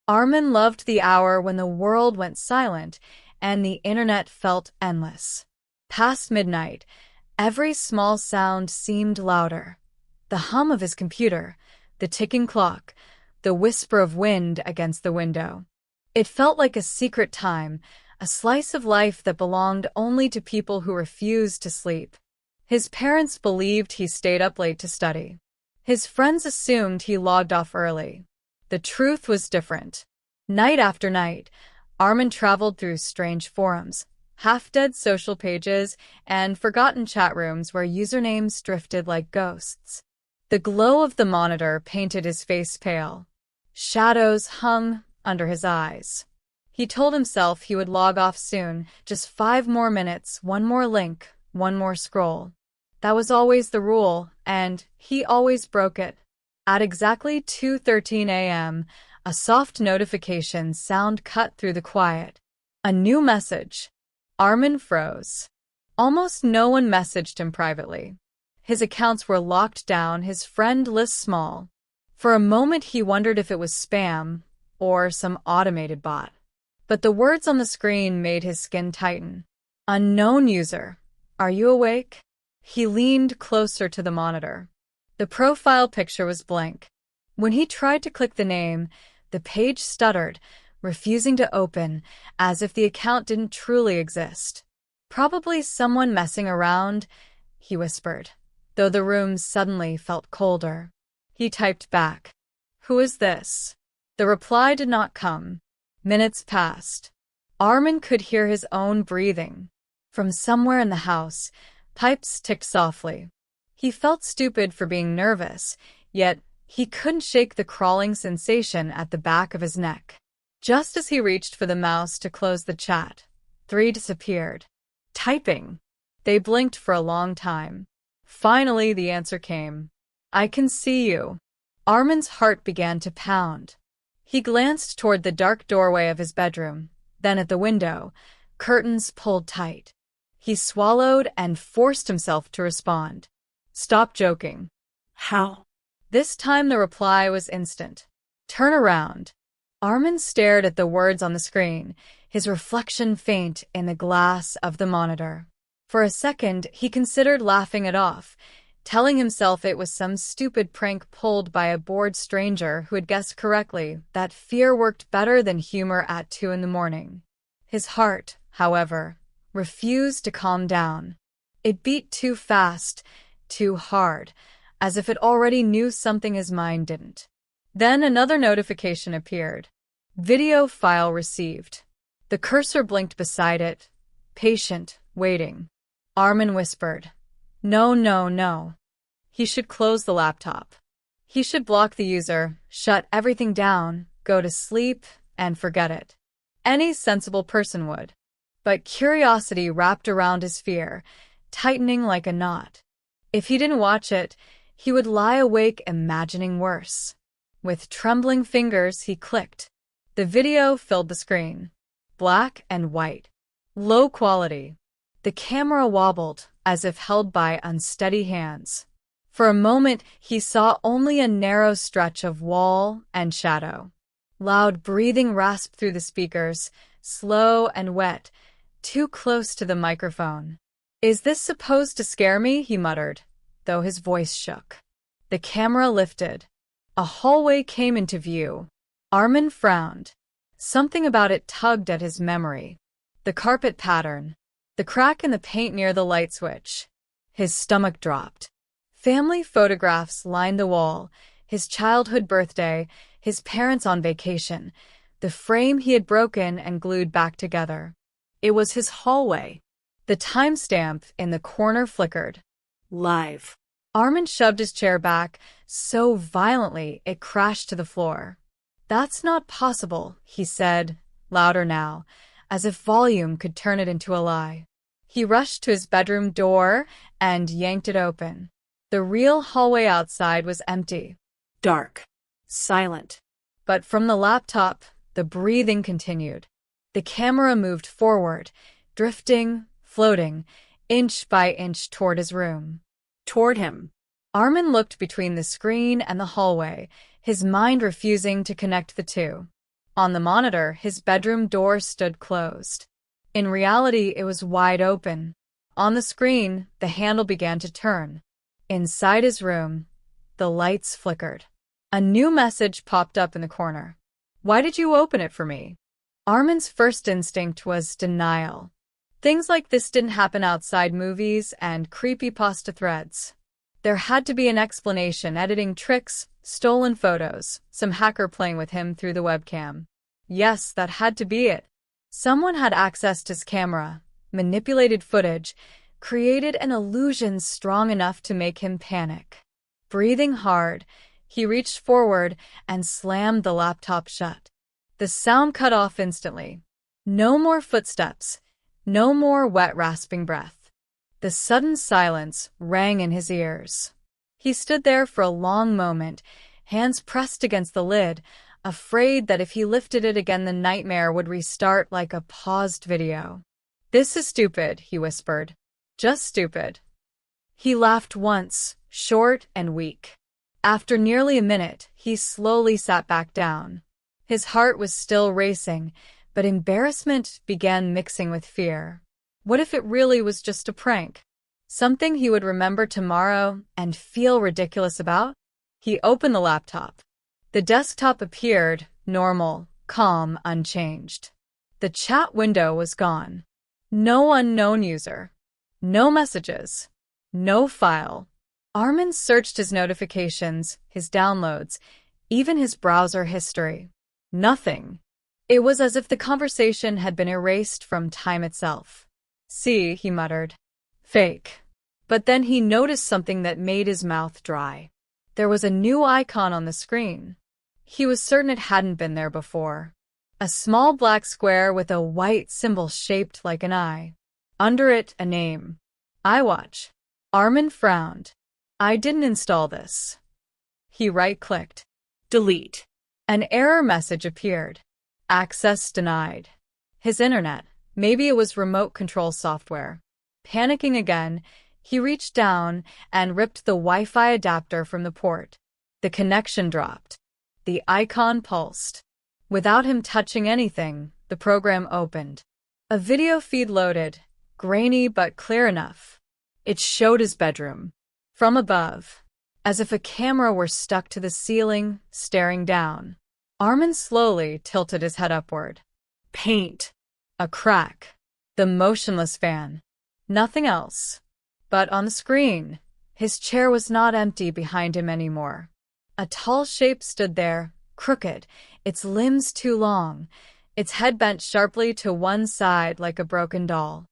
Armin loved the hour when the world went silent and the internet felt endless. Past midnight, every small sound seemed louder. The hum of his computer, the ticking clock, the whisper of wind against the window. It felt like a secret time, a slice of life that belonged only to people who refused to sleep. His parents believed he stayed up late to study. His friends assumed he logged off early. The truth was different. Night after night, Armin traveled through strange forums, half-dead social pages, and forgotten chat rooms where usernames drifted like ghosts. The glow of the monitor painted his face pale. Shadows hung under his eyes. He told himself he would log off soon, just 5 more minutes, one more link, one more scroll. That was always the rule, and he always broke it. At exactly 2:13 a.m., a soft notification sound cut through the quiet. A new message. Armin froze. Almost no one messaged him privately. His accounts were locked down, his friend list small. For a moment he wondered if it was spam or some automated bot. But the words on the screen made his skin tighten. Unknown user. Are you awake? He leaned closer to the monitor. The profile picture was blank. When he tried to click the name, the page stuttered, refusing to open, as if the account didn't truly exist. Probably someone messing around, he whispered, though the room suddenly felt colder. He typed back, "Who is this?" The reply did not come. Minutes passed. Armin could hear his own breathing. From somewhere in the house, pipes ticked softly. He felt stupid for being nervous, yet he couldn't shake the crawling sensation at the back of his neck. Just as he reached for the mouse to close the chat, 3 disappeared. Typing. They blinked for a long time. Finally, the answer came. "I can see you." Armin's heart began to pound. He glanced toward the dark doorway of his bedroom, then at the window, curtains pulled tight. He swallowed and forced himself to respond. "Stop joking." How? This time the reply was instant. "Turn around." Armin stared at the words on the screen, his reflection faint in the glass of the monitor. For a second, he considered laughing it off, telling himself it was some stupid prank pulled by a bored stranger who had guessed correctly that fear worked better than humor at 2 in the morning. His heart, however, refused to calm down. It beat too fast, too hard, as if it already knew something his mind didn't. Then another notification appeared. Video file received. The cursor blinked beside it. Patient, waiting. Armin whispered, "No, no, no." He should close the laptop. He should block the user, shut everything down, go to sleep, and forget it. Any sensible person would. But curiosity wrapped around his fear, tightening like a knot. If he didn't watch it, he would lie awake imagining worse. With trembling fingers, he clicked. The video filled the screen. Black and white. Low quality. The camera wobbled, as if held by unsteady hands. For a moment, he saw only a narrow stretch of wall and shadow. Loud breathing rasped through the speakers, slow and wet, too close to the microphone. "Is this supposed to scare me?" he muttered, though his voice shook. The camera lifted. A hallway came into view. Armin frowned. Something about it tugged at his memory. The carpet pattern. The crack in the paint near the light switch. His stomach dropped. Family photographs lined the wall. His childhood birthday, his parents on vacation, the frame he had broken and glued back together. It was his hallway. The timestamp in the corner flickered. Live. Armin shoved his chair back so violently it crashed to the floor. "That's not possible," he said, louder now, as if volume could turn it into a lie. He rushed to his bedroom door and yanked it open. The real hallway outside was empty. Dark. Silent. But from the laptop, the breathing continued. The camera moved forward, drifting, floating, inch by inch toward his room. Toward him. Armin looked between the screen and the hallway, his mind refusing to connect the two. On the monitor, his bedroom door stood closed. In reality, it was wide open. On the screen, the handle began to turn. Inside his room, the lights flickered. A new message popped up in the corner. "Why did you open it for me?" Armin's first instinct was denial. Things like this didn't happen outside movies and creepypasta threads. There had to be an explanation: editing tricks, stolen photos, some hacker playing with him through the webcam. Yes, that had to be it. Someone had accessed his camera, manipulated footage, created an illusion strong enough to make him panic. Breathing hard, he reached forward and slammed the laptop shut. The sound cut off instantly. No more footsteps, no more wet, rasping breath. The sudden silence rang in his ears. He stood there for a long moment, hands pressed against the lid, afraid that if he lifted it again the nightmare would restart like a paused video. "This is stupid," he whispered. "Just stupid." He laughed once, short and weak. After nearly a minute, he slowly sat back down. His heart was still racing, but embarrassment began mixing with fear. What if it really was just a prank? Something he would remember tomorrow and feel ridiculous about? He opened the laptop. The desktop appeared, normal, calm, unchanged. The chat window was gone. No unknown user. No messages. No file. Armin searched his notifications, his downloads, even his browser history. Nothing. It was as if the conversation had been erased from time itself. "See," he muttered. "Fake." But then he noticed something that made his mouth dry. There was a new icon on the screen. He was certain it hadn't been there before. A small black square with a white symbol shaped like an eye. Under it, a name. iWatch. Armin frowned. "I didn't install this." He right-clicked. Delete. An error message appeared. Access denied. His internet. Maybe it was remote control software. Panicking again, he reached down and ripped the Wi-Fi adapter from the port. The connection dropped. The icon pulsed. Without him touching anything, the program opened. A video feed loaded, grainy but clear enough. It showed his bedroom. From above, as if a camera were stuck to the ceiling, staring down. Armin slowly tilted his head upward. Paint. A crack. The motionless fan. Nothing else. But on the screen, his chair was not empty behind him anymore. A tall shape stood there, crooked, its limbs too long, its head bent sharply to one side like a broken doll.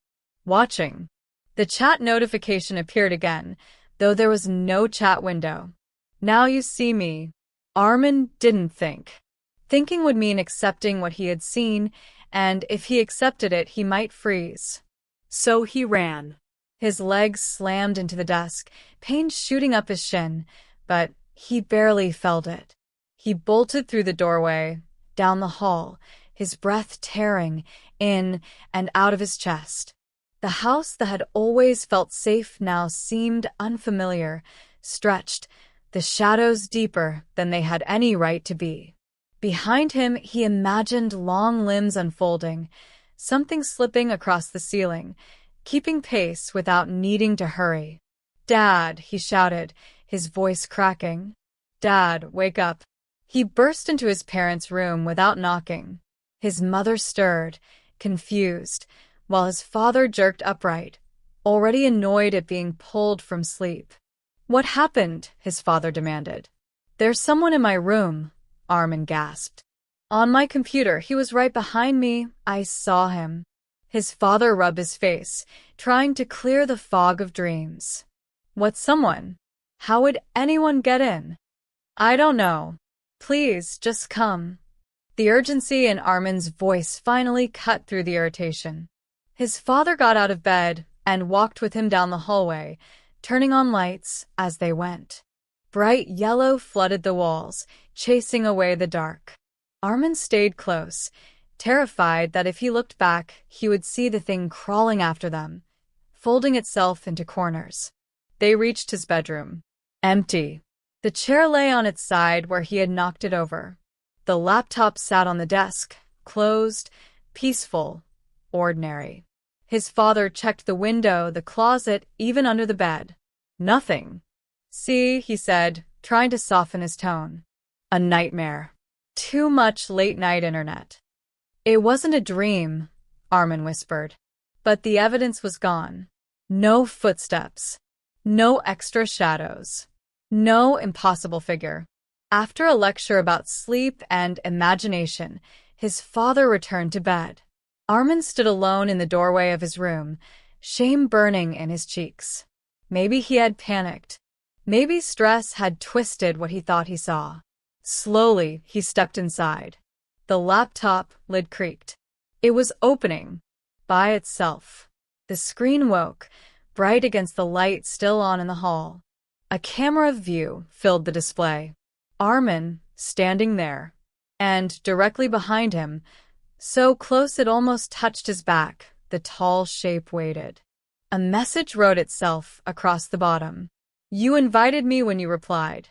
Watching. The chat notification appeared again, though there was no chat window. "Now you see me." Armin didn't think. Thinking would mean accepting what he had seen, and if he accepted it, he might freeze. So he ran. His legs slammed into the desk, pain shooting up his shin, but he barely felt it. He bolted through the doorway, down the hall, his breath tearing in and out of his chest. The house that had always felt safe now seemed unfamiliar, stretched, the shadows deeper than they had any right to be. Behind him, he imagined long limbs unfolding, something slipping across the ceiling, keeping pace without needing to hurry. "Dad," he shouted, his voice cracking. "Dad, wake up." He burst into his parents' room without knocking. His mother stirred, confused, while his father jerked upright, already annoyed at being pulled from sleep. "What happened?" his father demanded. "There's someone in my room," Armin gasped. "On my computer, he was right behind me. I saw him." His father rubbed his face, trying to clear the fog of dreams. "What someone? How would anyone get in?" "I don't know. Please, just come." The urgency in Armin's voice finally cut through the irritation. His father got out of bed and walked with him down the hallway, turning on lights as they went. Bright yellow flooded the walls, chasing away the dark. Armin stayed close, terrified that if he looked back, he would see the thing crawling after them, folding itself into corners. They reached his bedroom. Empty. The chair lay on its side where he had knocked it over. The laptop sat on the desk, closed, peaceful, ordinary. His father checked the window, the closet, even under the bed. Nothing. See, he said, trying to soften his tone. A nightmare. Too much late-night internet. It wasn't a dream, Armin whispered. But the evidence was gone. No footsteps. No extra shadows. No impossible figure. After a lecture about sleep and imagination, his father returned to bed. Armin stood alone in the doorway of his room, shame burning in his cheeks. Maybe he had panicked. Maybe stress had twisted what he thought he saw. Slowly, he stepped inside. The laptop lid creaked. It was opening, by itself. The screen woke, bright against the light still on in the hall. A camera view filled the display. Armin, standing there, and directly behind him, so close it almost touched his back, the tall shape waited. A message wrote itself across the bottom. You invited me when you replied.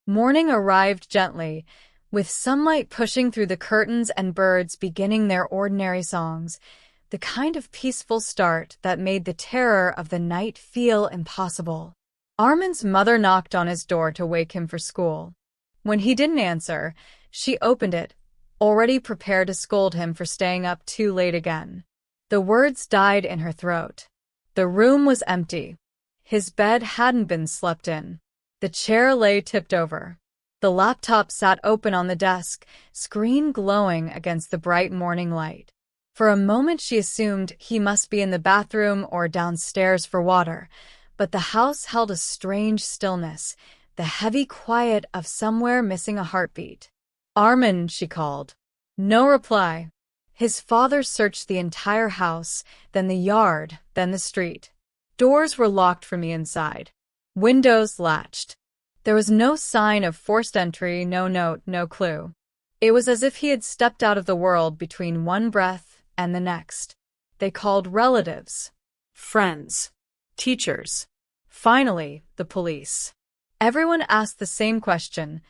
Morning arrived gently, with sunlight pushing through the curtains and birds beginning their ordinary songs, the kind of peaceful start that made the terror of the night feel impossible. Armin's mother knocked on his door to wake him for school. When he didn't answer, she opened it, already prepared to scold him for staying up too late again. The words died in her throat. The room was empty. His bed hadn't been slept in. The chair lay tipped over. The laptop sat open on the desk, screen glowing against the bright morning light. For a moment she assumed he must be in the bathroom or downstairs for water, but the house held a strange stillness, the heavy quiet of somewhere missing a heartbeat. Armin, she called. No reply. His father searched the entire house, then the yard, then the street. Doors were locked from the inside. Windows latched. There was no sign of forced entry, no note, no clue. It was as if he had stepped out of the world between one breath and the next. They called relatives, Friends. Teachers. finally, the police. Everyone asked the same question.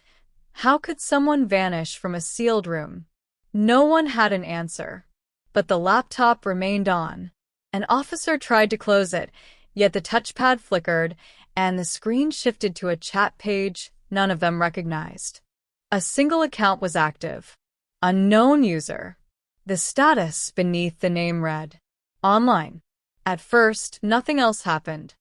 How could someone vanish from a sealed room? No one had an answer. But the laptop remained on. An officer tried to close it, yet the touchpad flickered, and the screen shifted to a chat page none of them recognized. A single account was active. Unknown user. The status beneath the name read, Online. At first, nothing else happened.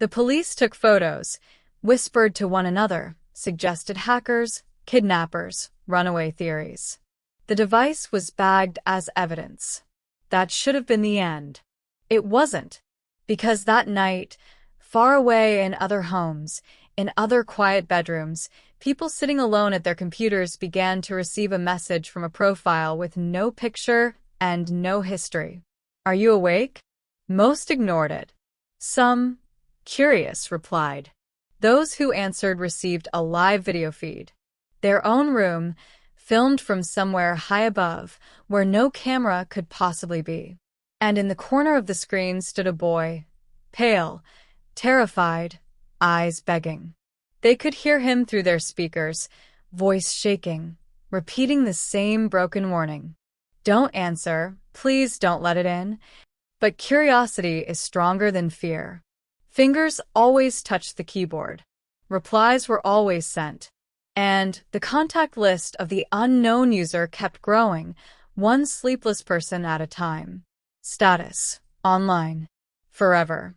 The police took photos, whispered to one another, suggested hackers, kidnappers, runaway theories. The device was bagged as evidence. That should have been the end. It wasn't, because that night, far away in other homes, in other quiet bedrooms, people sitting alone at their computers began to receive a message from a profile with no picture and no history. Are you awake? Most ignored it. Some, curious, replied. Those who answered received a live video feed. Their own room, filmed from somewhere high above, where no camera could possibly be. And in the corner of the screen stood a boy, pale, terrified, eyes begging. They could hear him through their speakers, voice shaking, repeating the same broken warning. Don't answer, please don't let it in. But curiosity is stronger than fear. Fingers always touched the keyboard. Replies were always sent. And the contact list of the unknown user kept growing, one sleepless person at a time. Status. Online. Forever.